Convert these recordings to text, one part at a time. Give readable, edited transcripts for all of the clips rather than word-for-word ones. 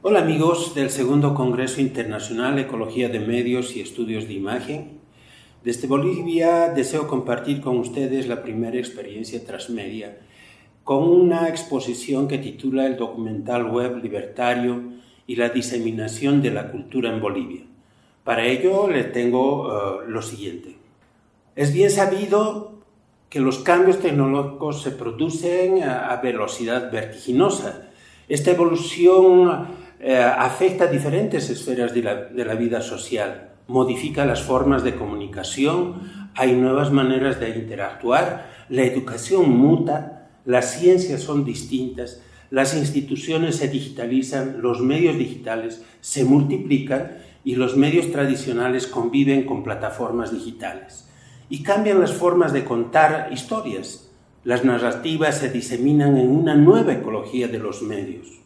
Hola amigos del Segundo Congreso Internacional Ecología de Medios y Estudios de Imagen. Desde Bolivia deseo compartir con ustedes la primera experiencia transmedia con una exposición que titula El documental web libertario y la diseminación de la cultura en Bolivia. Para ello les tengo lo siguiente. Es bien sabido que los cambios tecnológicos se producen a velocidad vertiginosa. Esta evolución afecta a diferentes esferas de la vida social, modifica las formas de comunicación, hay nuevas maneras de interactuar, la educación muta, las ciencias son distintas, las instituciones se digitalizan, los medios digitales se multiplican y los medios tradicionales conviven con plataformas digitales. Y cambian las formas de contar historias. Las narrativas se diseminan en una nueva ecología de los medios.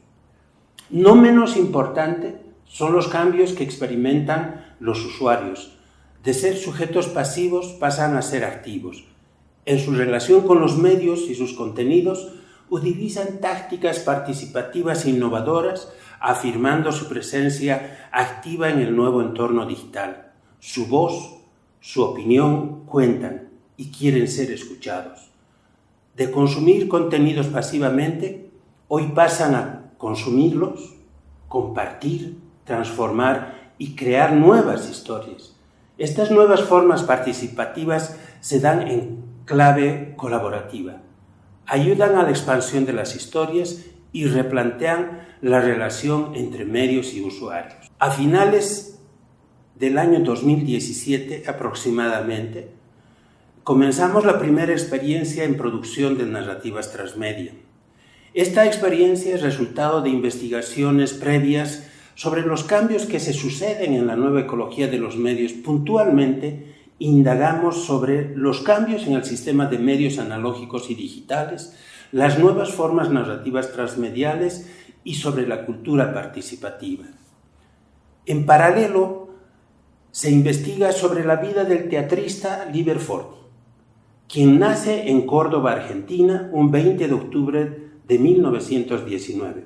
No menos importante son los cambios que experimentan los usuarios. De ser sujetos pasivos pasan a ser activos. En su relación con los medios y sus contenidos, utilizan tácticas participativas e innovadoras, afirmando su presencia activa en el nuevo entorno digital. Su voz, su opinión cuentan y quieren ser escuchados. De consumir contenidos pasivamente, hoy pasan a consumirlos, compartir, transformar y crear nuevas historias. Estas nuevas formas participativas se dan en clave colaborativa. Ayudan a la expansión de las historias y replantean la relación entre medios y usuarios. A finales del año 2017 aproximadamente, comenzamos la primera experiencia en producción de narrativas transmedia. Esta experiencia es resultado de investigaciones previas sobre los cambios que se suceden en la nueva ecología de los medios. Puntualmente, indagamos sobre los cambios en el sistema de medios analógicos y digitales, las nuevas formas narrativas transmediales y sobre la cultura participativa. En paralelo, se investiga sobre la vida del teatrista Liber Forti, quien nace en Córdoba, Argentina, un 20 de octubre de 1919.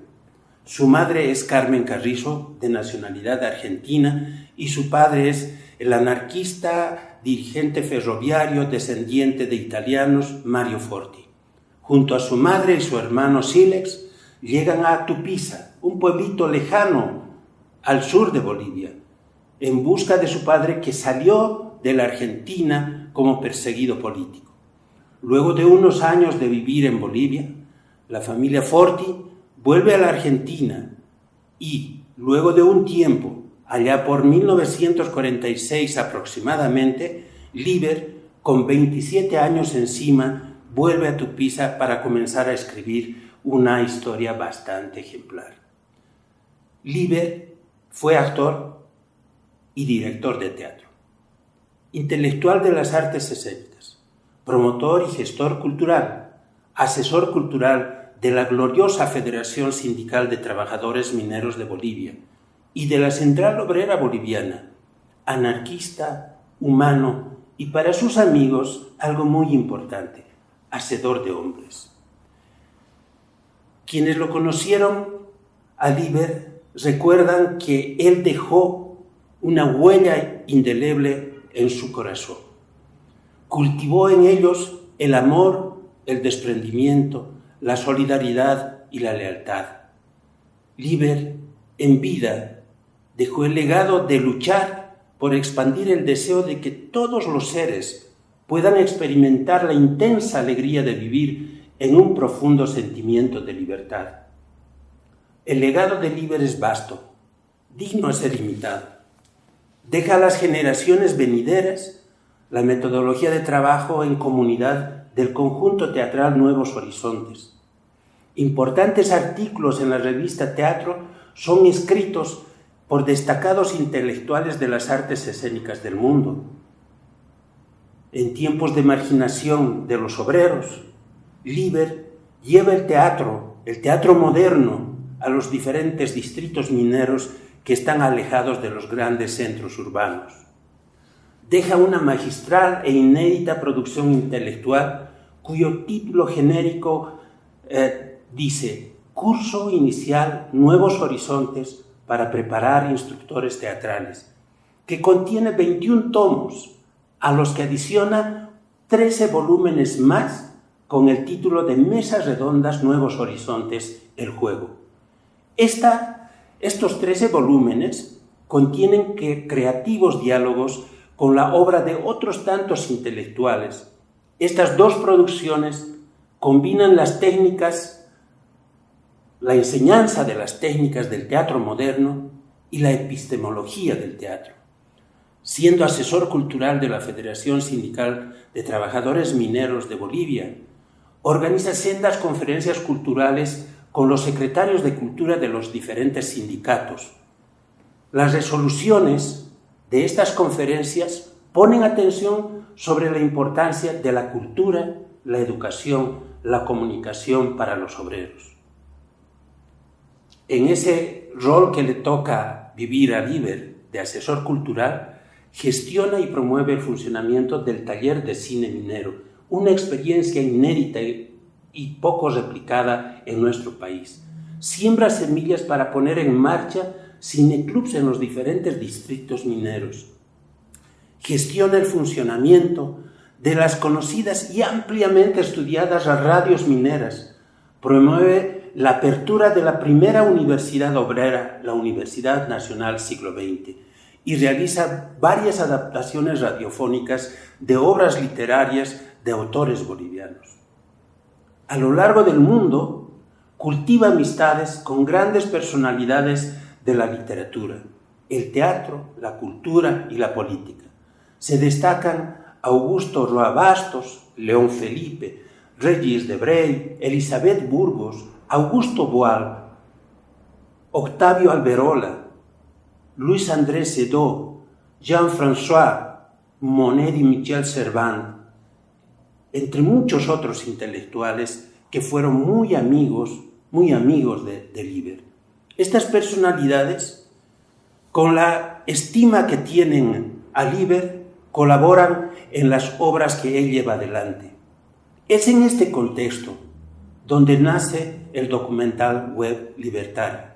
Su madre es Carmen Carrizo, de nacionalidad argentina, y su padre es el anarquista, dirigente ferroviario, descendiente de italianos, Mario Forti. Junto a su madre y su hermano Silex, llegan a Tupiza, un pueblito lejano al sur de Bolivia, en busca de su padre que salió de la Argentina como perseguido político. Luego de unos años de vivir en Bolivia, la familia Forti vuelve a la Argentina y, luego de un tiempo, allá por 1946 aproximadamente, Liber, con 27 años encima, vuelve a Tupiza para comenzar a escribir una historia bastante ejemplar. Liber fue actor y director de teatro, intelectual de las artes escénicas, promotor y gestor cultural, asesor cultural de la gloriosa Federación Sindical de Trabajadores Mineros de Bolivia y de la Central Obrera Boliviana, anarquista, humano y para sus amigos algo muy importante, hacedor de hombres. Quienes lo conocieron a Liber recuerdan que él dejó una huella indeleble en su corazón. Cultivó en ellos el amor, el desprendimiento, la solidaridad y la lealtad. Liber, en vida, dejó el legado de luchar por expandir el deseo de que todos los seres puedan experimentar la intensa alegría de vivir en un profundo sentimiento de libertad. El legado de Liber es vasto, digno de ser imitado. Deja a las generaciones venideras la metodología de trabajo en comunidad del conjunto teatral Nuevos Horizontes. Importantes artículos en la revista Teatro son escritos por destacados intelectuales de las artes escénicas del mundo. En tiempos de marginación de los obreros, Liber lleva el teatro moderno, a los diferentes distritos mineros que están alejados de los grandes centros urbanos. Deja una magistral e inédita producción intelectual cuyo título genérico dice Curso inicial Nuevos Horizontes para preparar instructores teatrales, que contiene 21 tomos, a los que adiciona 13 volúmenes más con el título de Mesas Redondas Nuevos Horizontes, el juego. Estos 13 volúmenes contienen creativos diálogos con la obra de otros tantos intelectuales. Estas dos producciones combinan la enseñanza de las técnicas del teatro moderno y la epistemología del teatro. Siendo asesor cultural de la Federación Sindical de Trabajadores Mineros de Bolivia, organiza sendas conferencias culturales con los secretarios de cultura de los diferentes sindicatos. Las resoluciones de estas conferencias ponen atención sobre la importancia de la cultura, la educación, la comunicación para los obreros. En ese rol que le toca vivir a Liber de asesor cultural, gestiona y promueve el funcionamiento del taller de cine minero, una experiencia inédita y poco replicada en nuestro país. Siembra semillas para poner en marcha cineclubs en los diferentes distritos mineros. Gestiona el funcionamiento de las conocidas y ampliamente estudiadas radios mineras. Promueve la apertura de la primera universidad obrera, la Universidad Nacional Siglo XX, y realiza varias adaptaciones radiofónicas de obras literarias de autores bolivianos. A lo largo del mundo, cultiva amistades con grandes personalidades de la literatura, el teatro, la cultura y la política. Se destacan Augusto Roa Bastos, León Felipe, Regis Debray, Elizabeth Burgos, Augusto Boal, Octavio Alberola, Luis Andrés Sedó, Jean-François Monet y Michel Servan, entre muchos otros intelectuales que fueron muy amigos de Liber. Estas personalidades, con la estima que tienen a Liber, colaboran en las obras que él lleva adelante. Es en este contexto donde nace el documental web Libertario,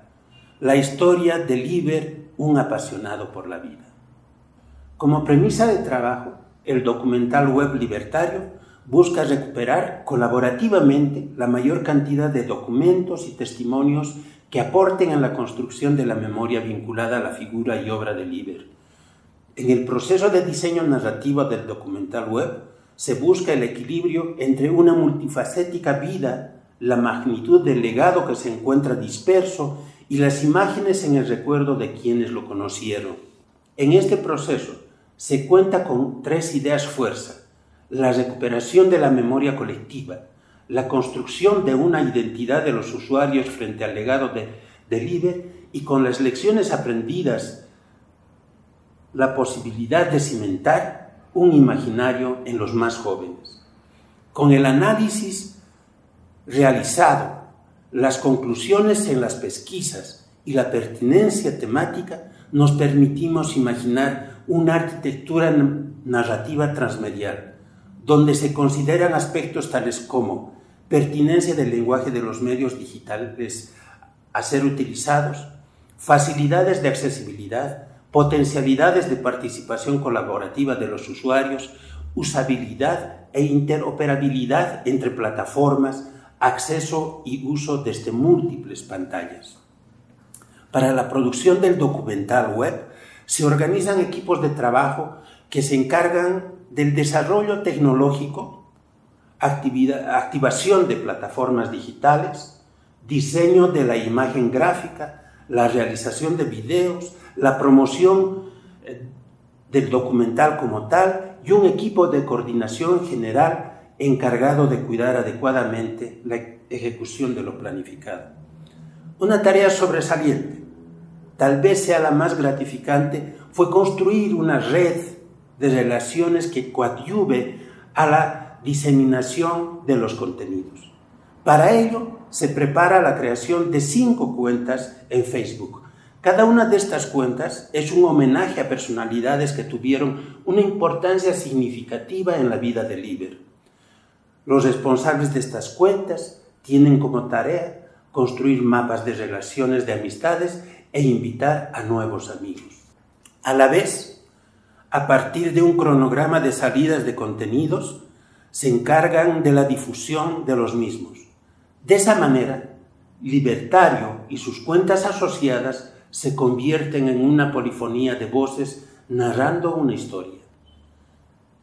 la historia de Liber, un apasionado por la vida. Como premisa de trabajo, el documental web Libertario busca recuperar colaborativamente la mayor cantidad de documentos y testimonios que aporten a la construcción de la memoria vinculada a la figura y obra de Liber. En el proceso de diseño narrativo del documental web se busca el equilibrio entre una multifacética vida, la magnitud del legado que se encuentra disperso y las imágenes en el recuerdo de quienes lo conocieron. En este proceso se cuenta con 3 ideas fuerza: la recuperación de la memoria colectiva, la construcción de una identidad de los usuarios frente al legado de Liber y con las lecciones aprendidas, la posibilidad de cimentar un imaginario en los más jóvenes. Con el análisis realizado, las conclusiones en las pesquisas y la pertinencia temática, nos permitimos imaginar una arquitectura narrativa transmedial, donde se consideran aspectos tales como pertinencia del lenguaje de los medios digitales a ser utilizados, facilidades de accesibilidad, potencialidades de participación colaborativa de los usuarios, usabilidad e interoperabilidad entre plataformas, acceso y uso desde múltiples pantallas. Para la producción del documental web se organizan equipos de trabajo que se encargan del desarrollo tecnológico, activación de plataformas digitales, diseño de la imagen gráfica, la realización de videos, la promoción del documental como tal y un equipo de coordinación general encargado de cuidar adecuadamente la ejecución de lo planificado. Una tarea sobresaliente, tal vez sea la más gratificante, fue construir una red de relaciones que coadyuve a la diseminación de los contenidos. Para ello, se prepara la creación de 5 cuentas en Facebook. Cada una de estas cuentas es un homenaje a personalidades que tuvieron una importancia significativa en la vida de Liber. Los responsables de estas cuentas tienen como tarea construir mapas de relaciones de amistades e invitar a nuevos amigos. A la vez, a partir de un cronograma de salidas de contenidos, se encargan de la difusión de los mismos. De esa manera, Libertario y sus cuentas asociadas se convierten en una polifonía de voces narrando una historia.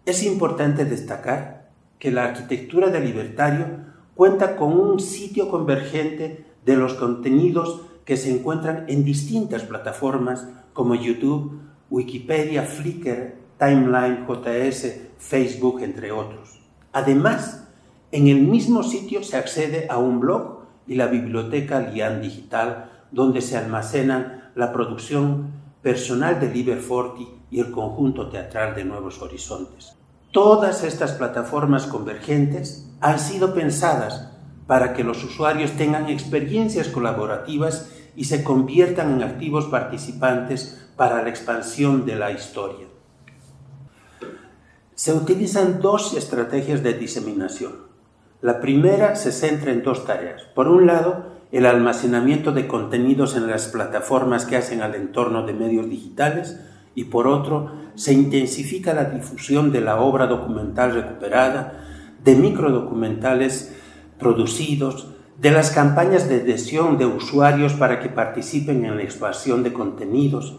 Es importante destacar que la arquitectura de Libertario cuenta con un sitio convergente de los contenidos que se encuentran en distintas plataformas como YouTube, Wikipedia, Flickr, Timeline, JS, Facebook, entre otros. Además, en el mismo sitio se accede a un blog y la biblioteca Lian Digital, donde se almacenan la producción personal de Liber Forti y el conjunto teatral de Nuevos Horizontes. Todas estas plataformas convergentes han sido pensadas para que los usuarios tengan experiencias colaborativas y se conviertan en activos participantes para la expansión de la historia. Se utilizan dos estrategias de diseminación. La primera se centra en dos tareas. Por un lado, el almacenamiento de contenidos en las plataformas que hacen al entorno de medios digitales, y por otro, se intensifica la difusión de la obra documental recuperada, de microdocumentales producidos, de las campañas de adhesión de usuarios para que participen en la expansión de contenidos.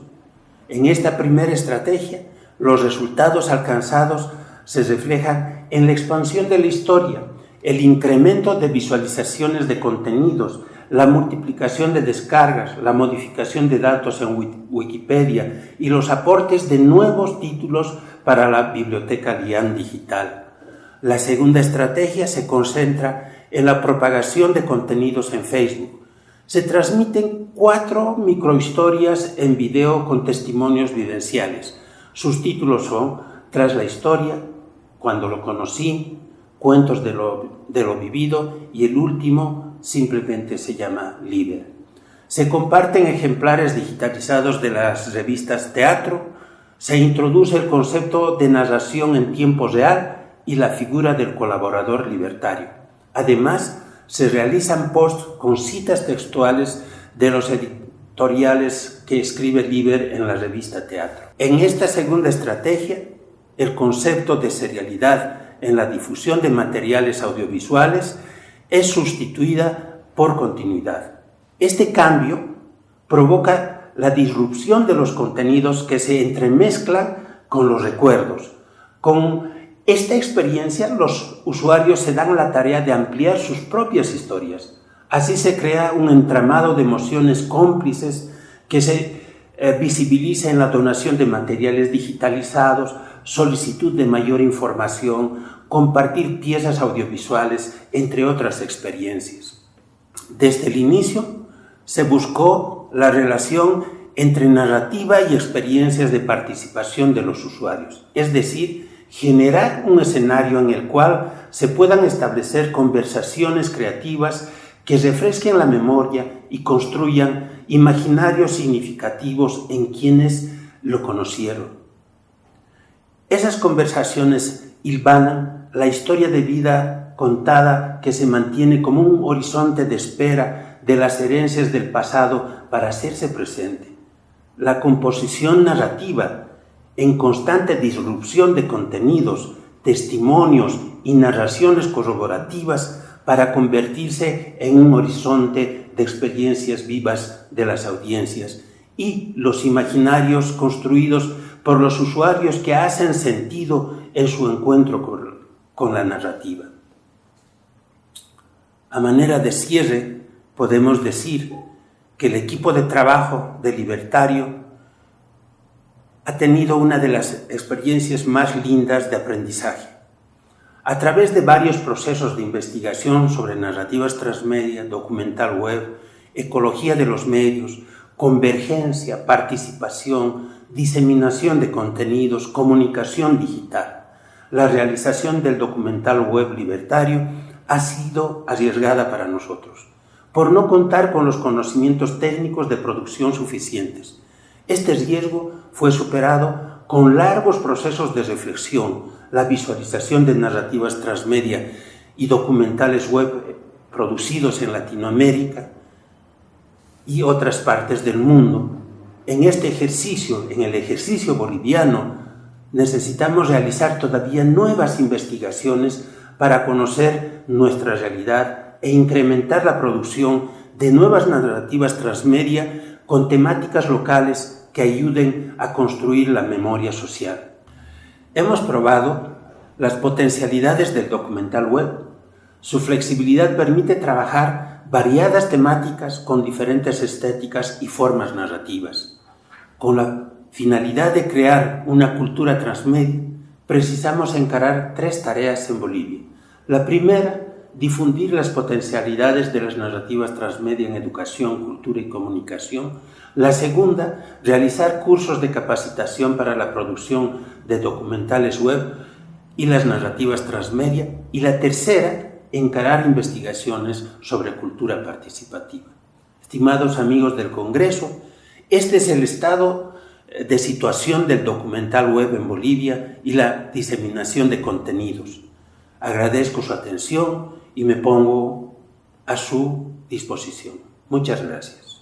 En esta primera estrategia, los resultados alcanzados se reflejan en la expansión de la historia, el incremento de visualizaciones de contenidos, la multiplicación de descargas, la modificación de datos en Wikipedia y los aportes de nuevos títulos para la biblioteca Lian Digital. La segunda estrategia se concentra en la propagación de contenidos en Facebook. Se transmiten 4 microhistorias en video con testimonios vivenciales. Sus títulos son Tras la historia, Cuando lo conocí, Cuentos de lo vivido y el último simplemente se llama Liber. Se comparten ejemplares digitalizados de las revistas Teatro, se introduce el concepto de narración en tiempo real y la figura del colaborador libertario. Además, se realizan posts con citas textuales de los editoriales que escribe Liber en la revista Teatro. En esta segunda estrategia, el concepto de serialidad en la difusión de materiales audiovisuales es sustituida por continuidad. Este cambio provoca la disrupción de los contenidos que se entremezclan con los recuerdos. Con esta experiencia, los usuarios se dan la tarea de ampliar sus propias historias. Así se crea un entramado de emociones cómplices que se visibiliza en la donación de materiales digitalizados, solicitud de mayor información, compartir piezas audiovisuales, entre otras experiencias. Desde el inicio se buscó la relación entre narrativa y experiencias de participación de los usuarios, es decir, generar un escenario en el cual se puedan establecer conversaciones creativas que refresquen la memoria y construyan imaginarios significativos en quienes lo conocieron. Esas conversaciones hilvanan la historia de vida contada que se mantiene como un horizonte de espera de las herencias del pasado para hacerse presente. La composición narrativa, en constante disrupción de contenidos, testimonios y narraciones corroborativas para convertirse en un horizonte de experiencias vivas de las audiencias, y los imaginarios construidos por los usuarios que hacen sentido en su encuentro con la narrativa. A manera de cierre, podemos decir que el equipo de trabajo de Libertario ha tenido una de las experiencias más lindas de aprendizaje. A través de varios procesos de investigación sobre narrativas transmedia, documental web, ecología de los medios, convergencia, participación, diseminación de contenidos, comunicación digital. La realización del documental web libertario ha sido arriesgada para nosotros, por no contar con los conocimientos técnicos de producción suficientes. Este riesgo fue superado con largos procesos de reflexión, la visualización de narrativas transmedia y documentales web producidos en Latinoamérica, y otras partes del mundo. En este ejercicio, en el ejercicio boliviano, necesitamos realizar todavía nuevas investigaciones para conocer nuestra realidad e incrementar la producción de nuevas narrativas transmedia con temáticas locales que ayuden a construir la memoria social. Hemos probado las potencialidades del documental web. Su flexibilidad permite trabajar variadas temáticas con diferentes estéticas y formas narrativas. Con la finalidad de crear una cultura transmedia, precisamos encarar 3 tareas en Bolivia. La primera, difundir las potencialidades de las narrativas transmedia en educación, cultura y comunicación. La segunda, realizar cursos de capacitación para la producción de documentales web y las narrativas transmedia. Y la tercera, encarar investigaciones sobre cultura participativa. Estimados amigos del Congreso, este es el estado de situación del documental web en Bolivia y la diseminación de contenidos. Agradezco su atención y me pongo a su disposición. Muchas gracias.